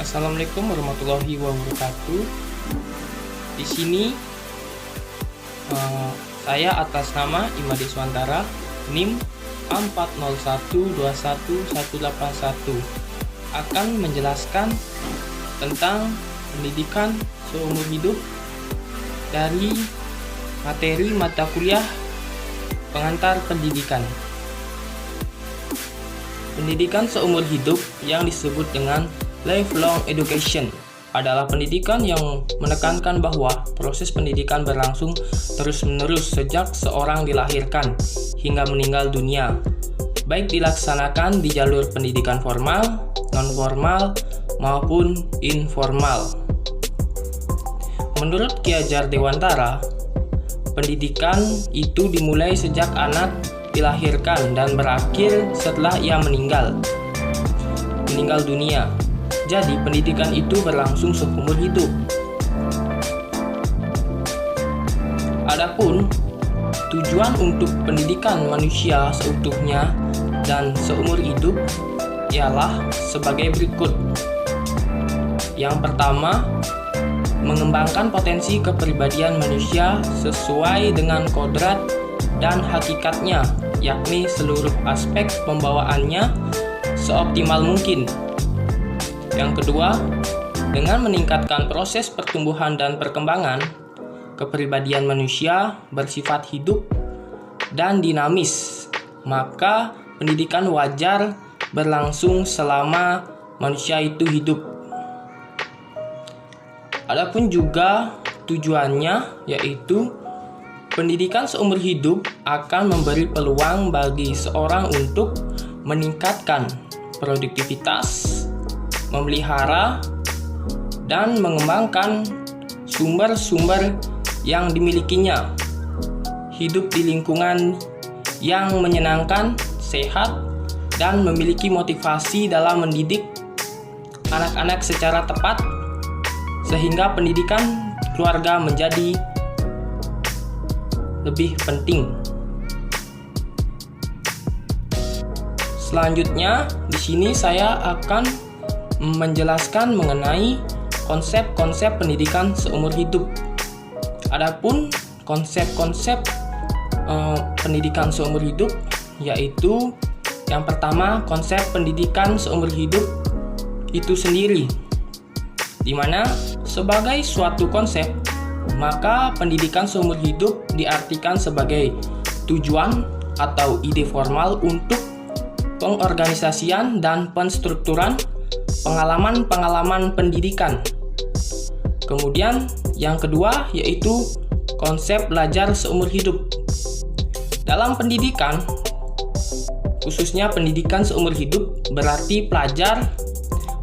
Assalamualaikum warahmatullahi wabarakatuh. Di sini saya atas nama Imadi Swantara, NIM 401211181 akan menjelaskan tentang pendidikan seumur hidup dari materi mata kuliah pengantar pendidikan. Pendidikan seumur hidup yang disebut dengan lifelong education adalah pendidikan yang menekankan bahwa proses pendidikan berlangsung terus-menerus sejak seorang dilahirkan hingga meninggal dunia, baik dilaksanakan di jalur pendidikan formal, non-formal, maupun informal. Menurut Ki Hajar Dewantara, pendidikan itu dimulai sejak anak dilahirkan dan berakhir setelah ia meninggal dunia. Jadi, pendidikan itu berlangsung seumur hidup. Adapun tujuan untuk pendidikan manusia seutuhnya dan seumur hidup ialah sebagai berikut. Yang pertama, mengembangkan potensi kepribadian manusia sesuai dengan kodrat dan hakikatnya, yakni seluruh aspek pembawaannya seoptimal mungkin. Yang kedua, dengan meningkatkan proses pertumbuhan dan perkembangan, kepribadian manusia bersifat hidup dan dinamis, maka pendidikan wajar berlangsung selama manusia itu hidup. Adapun juga tujuannya, yaitu pendidikan seumur hidup akan memberi peluang bagi seorang untuk meningkatkan produktivitas, memelihara, dan mengembangkan sumber-sumber yang dimilikinya, hidup di lingkungan yang menyenangkan, sehat, dan memiliki motivasi dalam mendidik anak-anak secara tepat, sehingga pendidikan keluarga menjadi lebih penting. Selanjutnya, di sini saya akan menjelaskan mengenai konsep-konsep pendidikan seumur hidup. Adapun konsep-konsep pendidikan seumur hidup yaitu yang pertama, konsep pendidikan seumur hidup itu sendiri, di mana sebagai suatu konsep, maka pendidikan seumur hidup diartikan sebagai tujuan atau ide formal untuk pengorganisasian dan penstrukturan pengalaman-pengalaman pendidikan. Kemudian yang kedua yaitu konsep belajar seumur hidup. Dalam pendidikan, khususnya pendidikan seumur hidup, berarti pelajar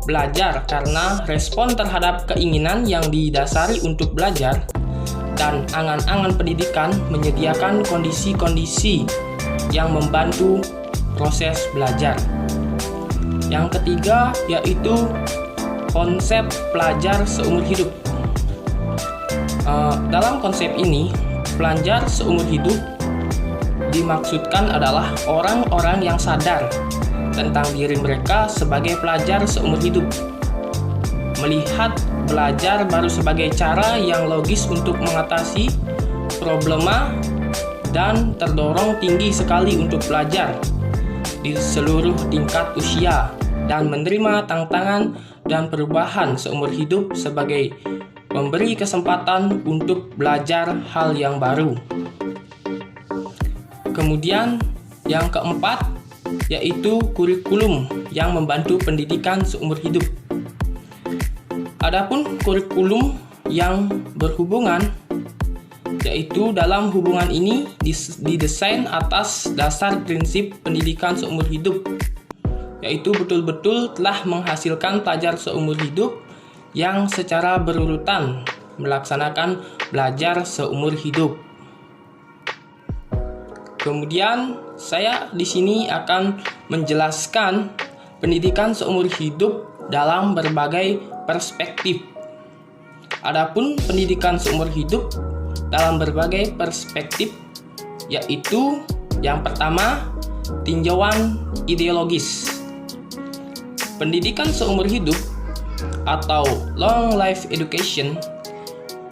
belajar karena respon terhadap keinginan yang didasari untuk belajar, dan angan-angan pendidikan menyediakan kondisi-kondisi yang membantu proses belajar. Yang ketiga yaitu konsep pelajar seumur hidup. Dalam konsep ini, pelajar seumur hidup dimaksudkan adalah orang-orang yang sadar tentang diri mereka sebagai pelajar seumur hidup, melihat belajar baru sebagai cara yang logis untuk mengatasi problema, dan terdorong tinggi sekali untuk belajar di seluruh tingkat usia dan menerima tantangan dan perubahan seumur hidup sebagai memberi kesempatan untuk belajar hal yang baru. Kemudian yang keempat yaitu kurikulum yang membantu pendidikan seumur hidup. Adapun kurikulum yang berhubungan, yaitu dalam hubungan ini didesain atas dasar prinsip pendidikan seumur hidup, yaitu betul-betul telah menghasilkan pelajar seumur hidup yang secara berurutan melaksanakan belajar seumur hidup. Kemudian saya di sini akan menjelaskan pendidikan seumur hidup dalam berbagai perspektif. Adapun pendidikan seumur hidup dalam berbagai perspektif, yaitu yang pertama tinjauan ideologis. Pendidikan seumur hidup atau long life education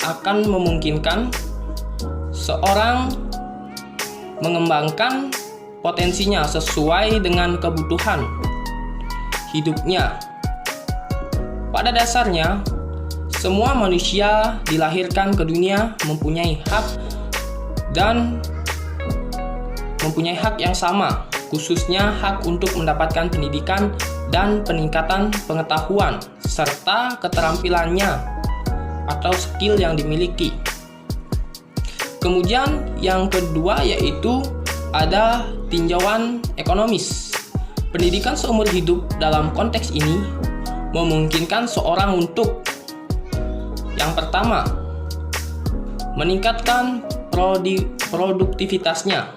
akan memungkinkan seorang mengembangkan potensinya sesuai dengan kebutuhan hidupnya. Pada dasarnya, semua manusia dilahirkan ke dunia mempunyai hak dan mempunyai hak yang sama, khususnya hak untuk mendapatkan pendidikan dan peningkatan pengetahuan serta keterampilannya atau skill yang dimiliki. Kemudian yang kedua yaitu ada tinjauan ekonomis. Pendidikan seumur hidup dalam konteks ini memungkinkan seorang untuk yang pertama, meningkatkan produktivitasnya.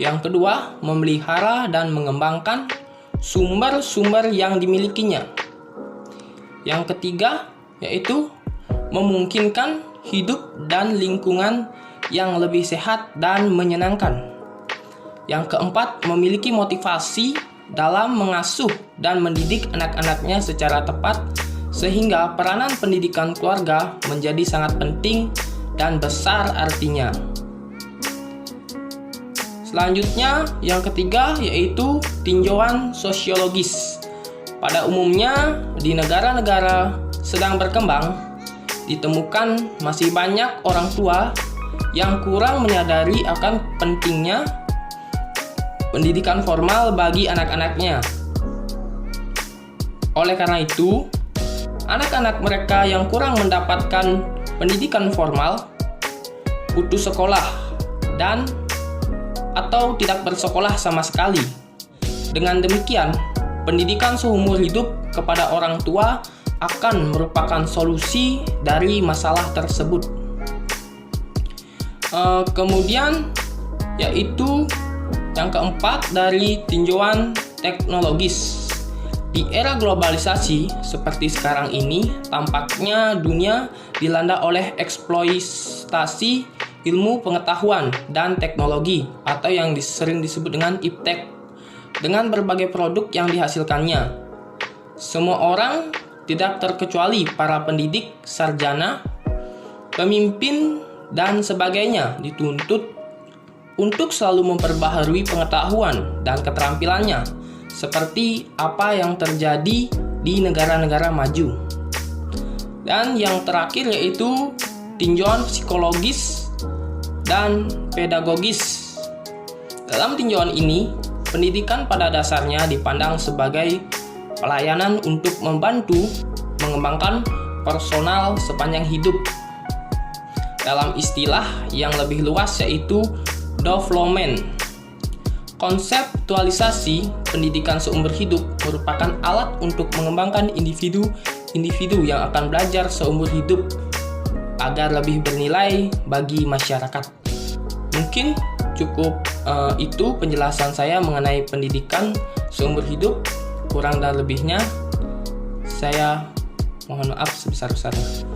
Yang kedua, memelihara dan mengembangkan sumber-sumber yang dimilikinya. Yang ketiga, yaitu memungkinkan hidup dan lingkungan yang lebih sehat dan menyenangkan. Yang keempat, memiliki motivasi dalam mengasuh dan mendidik anak-anaknya secara tepat, sehingga peranan pendidikan keluarga menjadi sangat penting dan besar artinya. Selanjutnya, yang ketiga yaitu tinjauan sosiologis. Pada umumnya, di negara-negara sedang berkembang, ditemukan masih banyak orang tua yang kurang menyadari akan pentingnya pendidikan formal bagi anak-anaknya. Oleh karena itu, anak-anak mereka yang kurang mendapatkan pendidikan formal putus sekolah dan atau tidak bersekolah sama sekali. Dengan demikian, pendidikan seumur hidup kepada orang tua akan merupakan solusi dari masalah tersebut. Kemudian yaitu yang keempat dari tinjauan teknologis. Di era globalisasi seperti sekarang ini, tampaknya dunia dilanda oleh eksploitasi ilmu pengetahuan dan teknologi atau yang sering disebut dengan iptek dengan berbagai produk yang dihasilkannya. Semua orang, tidak terkecuali para pendidik, sarjana, pemimpin, dan sebagainya dituntut untuk selalu memperbaharui pengetahuan dan keterampilannya seperti apa yang terjadi di negara-negara maju. Dan yang terakhir yaitu tinjauan psikologis dan pedagogis. Dalam tinjauan ini, pendidikan pada dasarnya dipandang sebagai pelayanan untuk membantu mengembangkan personal sepanjang hidup. Dalam istilah yang lebih luas yaitu development. Konseptualisasi pendidikan seumur hidup merupakan alat untuk mengembangkan individu yang akan belajar seumur hidup agar lebih bernilai bagi masyarakat. Mungkin cukup itu penjelasan saya mengenai pendidikan seumur hidup. Kurang dan lebihnya saya mohon maaf sebesar-besarnya.